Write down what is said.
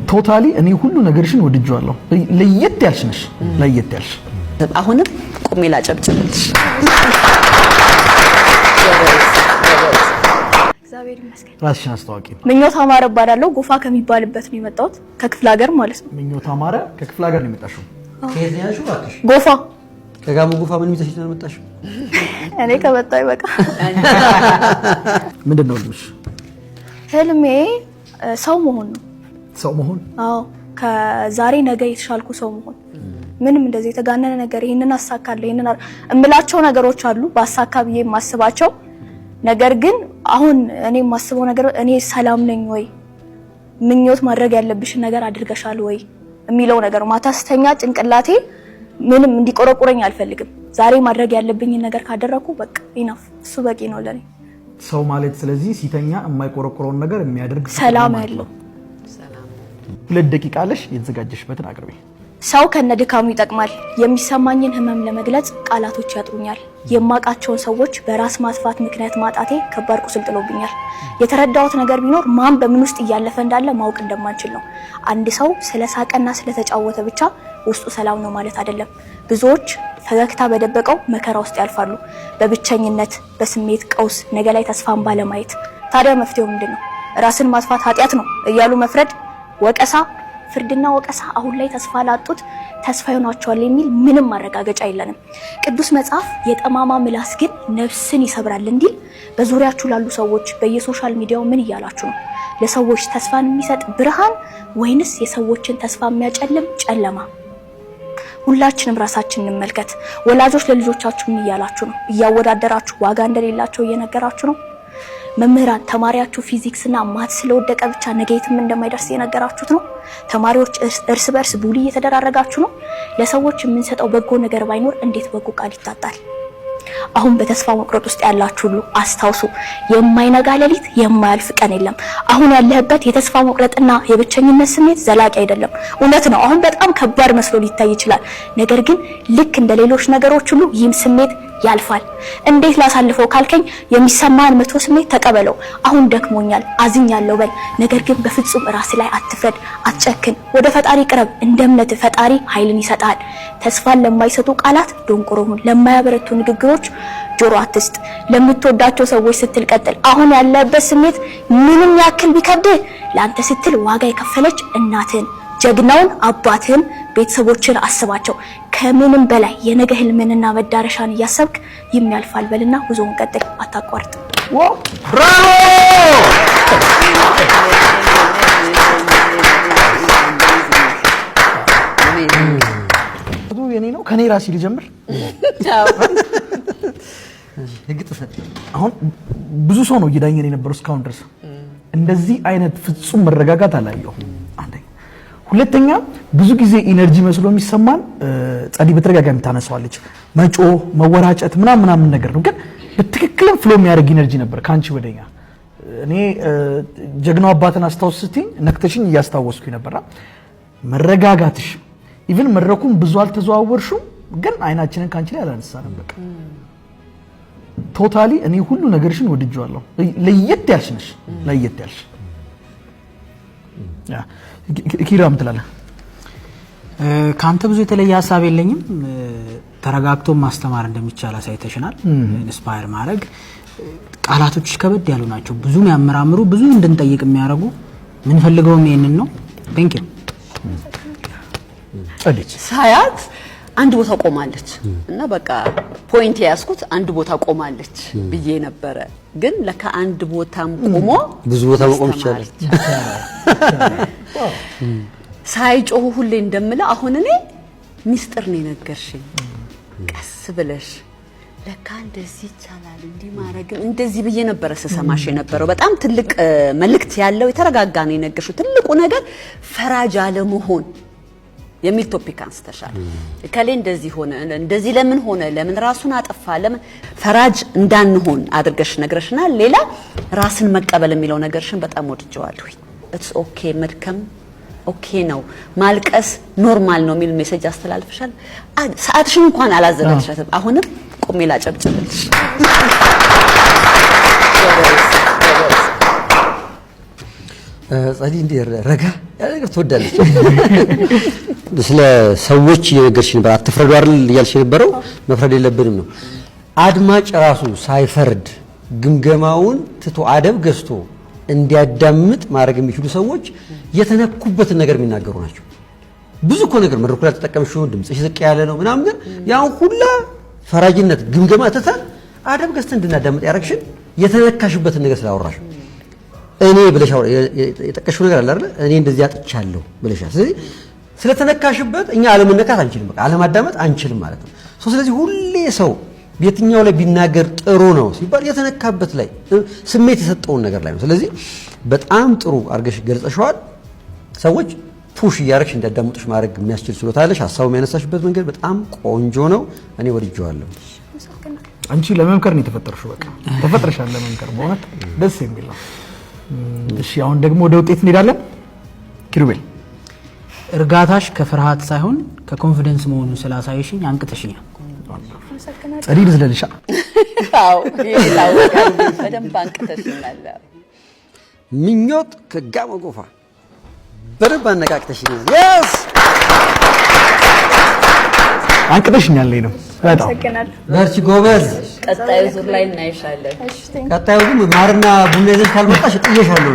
ቶታሊ እኔ ሁሉ ነገርሽን ወድጄዋለሁ ለየት ያልሽ ነሽ ለየት ያልሽ አሁንም ቆሜ ላጨብጭብልሽ እግዚአብሔር ይመስገን ራስሽን አስተዋቂ ምኞት አማረ ባዳለው ጎፋ ከሚባልበት ነው የመጣሁት ከክፍለ ሀገር ማለት ነው ምኞት አማረ ከክፍለ ሀገር ነው የመጣሽው ከየት ነው ያልሽው ባክሽ ጎፋ ከጋሞ ጎፋ ምን ይተሽ ነው የመጣሽው እኔ ከመጣሁ በቃ ምንድነው ልጅ ህልሜ ሰው መሆን ነው ሰው መሆን አዎ ከዛሬ ነገ የተሻልኩ ሰው መሆን ምንም እንደዚህ የተጋነነ ነገር ይሄንን አሳካለሁ ይሄንን እምላቸው ነገሮች አሉ ባሳካ ብዬ ማስባቸው ነገር ግን አሁን እኔ ማስበው ነገር እኔ ሰላም ነኝ ወይ ምኞት ማድረግ ያለብሽ ነገር አድርገሻል ወይ የሚለው ነገር ማታስተኛ ጭንቅላቴ ምንም እንዲቆረቁረኝ አልፈልግም ዛሬ ማድረግ ያለብኝ ነገር ካደረኩ በቃ ኢናፍ እሱ በቂ ነው ለኔ ሰው ማለት ስለዚህ ሲተኛ የማይቆረቁረውን ነገር የሚያደርግ ሰላም ያለው ሰላም 2 ደቂቃ አለሽ የተዘጋጀሽበትን አቅርቢ ሰው ከነድካሙ ይጠቅማል የሚሰማኝን ህመም ለመግለጽ ቃላቶች ያጥሩኛል የማቃቸውን ሰዎች በራስ ማጥፋት ምክንያት ማጣቴ ከባድ ቁስል ጥሎብኛል የተረዳሁት ነገር ቢኖር ማን በምን ውስጥ እያለፈ እንዳለ ማወቅ እንደማንችል ነው አንድ ሰው ስለሳቀና ስለተጫወተ ብቻ ውስጡ ሰላም ነው ማለት አይደለም ብዙዎች ፈገግታ በደበቀው መከራ ውስጥ ያልፋሉ በብቸኝነት በስሜት ቀውስ ነገ ላይ ተስፋን ባለማየት ታዲያ መፍትሄው ምንድነው ራስን ማጥፋት ኃጢያት ነው እያሉ መፍረድ ወቀሳ ፍርድና ወቀሳ አሁን ላይ ተስፋ ላጡት ተስፋ ይሆናቸዋል የሚል ምንም ማረጋገጫ የለንም ቅዱስ መጽሐፍ የጠማማ ምላስ ግን ነፍስን ይሰብራል እንዲል በዙሪያችሁ ላሉ ሰዎች በየሶሻል ሚዲያው ምን ይያላችሁ ነው ለሰዎች ተስፋን የሚሰጥ ብርሃን ወይንስ የሰዎችን ተስፋ የሚያጨልም ጨለማ ሁላችንም ራሳችንን እንመልከት ወላጆች ለልጆቻችሁ ምን ይያላችሁ ነው እያወዳደራችሁ ዋጋ እንደሌላቸው እየነገራችሁ ነው መምህራን ተማሪያችሁ ፊዚክስና ማት ስለወደቀ ብቻ ነገይትም እንደማይደርስ እየነገራችሁት ነው ተማሪዎች እርስ በርስ ቡሊ እየተደራረጋችሁ ነው ለሰዎች የምንሰጠው በጎ ነገር ባይኖር እንዴት በጎ ቃል ይታጣል አሁን በተስፋ መቁረጥ ውስጥ ያላችሁ ሁሉ አስታውሱ የማይነጋ ሌሊት የማያልፍ ቀን የለም አሁን ያለህበት የተስፋ መቁረጥና የብቸኝነት ስሜት ዘላቂ አይደለም እውነት ነው አሁን በጣም ከባድ መስሎ ሊታይ ይችላል ነገር ግን ልክ እንደ ሌሎች ነገሮች ሁሉ ይህም ስሜት ያልፋል እንዴት ላሳልፈው ካልከኝ የሚሰማን መቶ ስሜት ተቀበለው አሁን ደክሞኛል አዝኛለሁ በል ነገር ግን በፍጹም ራስ ላይ አትፍረድ አትጨክን ወደ ፈጣሪ ቅረብ እንደ እምነት ፈጣሪ ኃይልን ይሰጣል ተስፋን ለማይሰጡ ቃላት ዶንቆሮውን ለማያበረቱ ንግግሮች ጆሮ አትስጥ ለምትወዳቸው ሰዎች ስትል ቀጥል አሁን ያለበት ስሜት ምንም ያክል ቢከብድ ለአንተ ስትል ዋጋ የከፈለች እናትን ጀግናውን አባትን ቤተሰቦችን አስባቸው ከምንም በላይ የነገ ህልምንና መዳረሻን ያሰብክ የሚያልፋል በልና ጉዞውን ቀጥል አታቋርጥ ዋው ብራቮ የኔ ነው ከኔ ራሴ ልጀምር ህግጥፈት አሁን ብዙ ሰው ነው እየዳኘን የነበረው እስካሁን ድረስ እንደዚህ አይነት ፍጹም መረጋጋት አላየው አንደኛ ሁለተኛ ብዙ ጊዜ ኢነርጂ መስሎ የሚሰማን ጻዲ በተረጋጋሚ ታነሳዋለች መጮ መወራጨት ምናምን ነገር ነው ግን በትክክል ፍሎ የሚያደርግ ኢነርጂ ነበር ካንቺ ወደኛ እኔ ጀግናው አባትን አስተዋውስትኝ ነክተሽኝ ያስታወስኩኝ ነበርና መረጋጋትሽ ኢቭን መድረኩም ብዙ አልተዘዋወርሽም ግን አይናችንን ካንቺ ላይ አላነሳንም በቃ ቶታሊ እኔ ሁሉ ነገርሽን ወድጄዋለሁ ለየት ያልሽ ነሽ ለየት ያልሽ ያ ኪራም ትላለህ ካንተ ብዙ የተለየ ሐሳብ የለኝም ተረጋግቶ ማስተማር እንደሚቻል አሳይተሽናል ኢንስፓየር ማድረግ ቃላቶች ከበድ ያሉ ናቸው ብዙ የሚያመራምሩ ብዙ እንድንጠይቅ የሚያረጉ ምን ፈልገው ይሄንን ነው ቴንክ ዩ ጸዲች ሳያት አንድ ቦታ ቆማለች እና በቃ ፖይንት ያስኩት አንድ ቦታ ቆማለች ብዬ ነበር ግን ለካ አንድ ቦታም ቆሞ ብዙ ቦታ መቆም ይችላል ሳይጮሁ ሁሌ እንደምለ አሁን እኔ ሚስጥር ነው ነገርሽኝ ቀስ ብለሽ ለካ እንደዚህ ይቻላል እንዲ ማረግ እንደዚህ ብዬ ነበር ሰሰማሽ የነበረው በጣም ትልቅ መልእክት ያለው የተረጋጋ ነው ነገርሽው ትልቁ ነገር ፈራጅ አለ መሆን የሚል ቶፒክ አንስተሻል ከሌ እንደዚህ ሆነ እንደዚህ ለምን ሆነ ለምን ራሱን አጠፋ ለምን ፈራጅ እንዳንሆን አድርገሽ ነግረሽናል ሌላ ራስን መቀበል የሚለው ነገርሽን በጣም ወድጄዋለሁ ኢትስ ኦኬ መድከም ኦኬ ነው ማልቀስ ኖርማል ነው የሚል ሜሴጅ አስተላልፈሻል ሰዓትሽን እንኳን አላዘጋጅሻትም አሁንም ቆሜ ላጨብጭብልሽ ጸዲ እንደ ረጋ ያለ ነገር ትወዳለች። ስለ ሰዎች የነገርሽ ነበር አትፍረዱ አይደል እያልሽ የነበረው መፍረድ የለብንም ነው። አድማጭ ራሱ ሳይፈርድ ግምገማውን ትቶ አደብ ገዝቶ እንዲያዳምጥ ማድረግ የሚችሉ ሰዎች የተነኩበትን ነገር የሚናገሩ ናቸው። ብዙ እኮ ነገር መድረኩ ላይ ተጠቀምሽው ድምጽሽ ዝቅ ያለ ነው ምናምን ግን ያው ሁላ ፈራጅነት ግምገማ ትተን አደብ ገዝተን እንድናዳምጥ ያደረግሽን የተነካሽበትን ነገር ስላወራሽ እኔ ብለሽ የጠቀሽው ነገር አለ አይደል እኔ እንደዚህ አጥቻለሁ ብለሻል። ስለዚህ ስለተነካሽበት እኛ አለመነካት አንችልም፣ በቃ አለማዳመጥ አንችልም ማለት ነው። ስለዚህ ሁሌ ሰው የትኛው ላይ ቢናገር ጥሩ ነው ሲባል የተነካበት ላይ ስሜት የሰጠውን ነገር ላይ ነው። ስለዚህ በጣም ጥሩ አድርገሽ ገልጸሽዋል። ሰዎች ፑሽ እያደረግሽ እንዲያዳምጡሽ ማድረግ የሚያስችል ችሎታ አለሽ። ሀሳቡ የሚያነሳሽበት መንገድ በጣም ቆንጆ ነው። እኔ ወድጄዋለሁ። አንቺ ለመምከር ነው የተፈጠርሽው። በቃ ተፈጥረሻል ለመምከር። በእውነት ደስ የሚል ነው። እሺ አሁን ደግሞ ወደ ውጤት እንሄዳለን። ኪሩቤል እርጋታሽ ከፍርሃት ሳይሆን ከኮንፊደንስ መሆኑን ስላሳየሽኝ አንቅተሽኛል። ጸዲ ልዝለልሻ። አዎ ይላወቃል። በደንብ አንቅተሽኛል። ምኞት ከጋሞ ጎፋ በደንብ አነቃቅተሽኛል። yes አንቅተሽኛል ነው በጣም በርቺ ጎበዝ። ቀጣዩ ዙር ላይ እናይሻለን። ቀጣዩ ግን ማርና ቡና ይዘሽ ካልመጣሽ ጥዬሻለሁ።